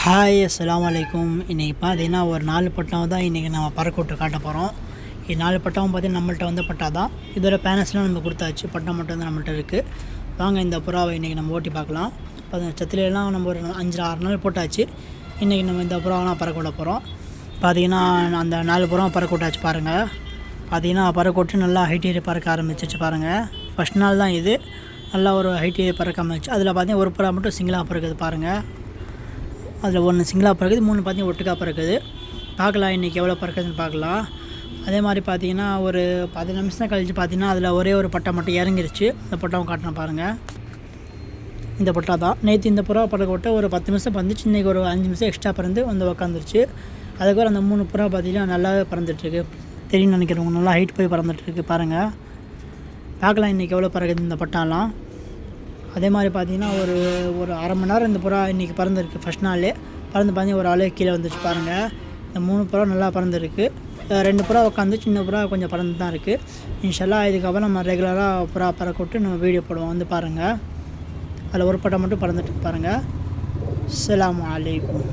Hi அஸ்ஸலாமு அலைக்கும். இன்றைக்கி பார்த்தீங்கன்னா ஒரு 4 பட்டம் தான் இன்றைக்கி நம்ம பறக்க விட்டு காட்ட போகிறோம். இது 4 பட்டம் பார்த்தீங்கன்னா நம்மள்ட்ட வந்து பட்டா தான். இதோட பேனல்ஸ்லாம் நம்ம கொடுத்தாச்சு, பட்டம் மட்டும் வந்து நம்மள்ட்ட இருக்குது. வாங்க இந்த புறாவை இன்றைக்கி நம்ம ஓட்டி பார்க்கலாம். சத்திலையெல்லாம் நம்ம ஒரு 5-6 நாள் போட்டாச்சு. இன்றைக்கி நம்ம இந்த புறாவெலாம் பறக்க விட போகிறோம். பார்த்தீங்கன்னா அந்த 4 புறாவை பறக்க விட்டாச்சு பாருங்கள். பார்த்தீங்கன்னா பறக்க விட்டு நல்லா ஹைட் ஏறி பறக்க ஆரம்பிச்சிச்சு பாருங்கள். ஃபஸ்ட் நாள் தான் இது. நல்லா ஒரு ஹைட் ஏறி பறக்க ஆரம்பிச்சு. அதில் பார்த்தீங்கன்னா ஒரு புறா மட்டும் சிங்கிளாக பறக்குது பாருங்கள். அதில் 1 சிங்கிளாக பறக்குது, 3 பார்த்தீங்கன்னா ஒட்டுக்காக பறக்குது. பார்க்கலாம் இன்றைக்கி எவ்வளோ பறக்குதுன்னு பார்க்கலாம். அதே மாதிரி பார்த்தீங்கன்னா ஒரு 10 நிமிஷம் கழித்து பார்த்தீங்கன்னா அதில் ஒரே ஒரு பட்டை மட்டும் இறங்கிருச்சு. இந்த பட்டாவும் காட்டணும் பாருங்கள். இந்த பட்டா தான் நேற்று இந்த புறா பறக்க விட்டு ஒரு 10 நிமிஷம் பறந்துச்சு. இன்றைக்கி ஒரு 5 நிமிஷம் எக்ஸ்ட்ரா பறந்து வந்து உக்காந்துருச்சு. அதுக்கப்புறம் அந்த 3 புறா பார்த்தீங்கன்னா நல்லாவே பறந்துட்டுருக்கு. தெரியும்னு நினைக்கிறவங்க நல்லா ஹைட் போய் பறந்துட்டுருக்கு பாருங்கள். பார்க்கலாம் இன்றைக்கி எவ்வளோ பறக்குது இந்த பட்டாலாம். அதே மாதிரி பார்த்தீங்கன்னா ஒரு அரை மணி நேரம் இந்த புறா இன்றைக்கி பறந்துருக்கு. ஃபஸ்ட் நாளே பறந்து பார்த்தீங்கன்னா ஒரு ஆளே கீழே வந்துச்சு பாருங்கள். இந்த 3 புறா நல்லா பறந்துருக்கு. 2 புறா உட்காந்து, சின்ன புறா கொஞ்சம் பறந்து தான் இருக்குது. இன்ஷால்லா இதுக்கப்புறம் நம்ம ரெகுலராக புறா பறக்க விட்டு நம்ம வீடியோ போடுவோம். வந்து பாருங்கள், அதில் ஒரு பட்டம் மட்டும் பறந்துட்டு பாருங்கள். அஸ்ஸலாமு அலைக்கும்.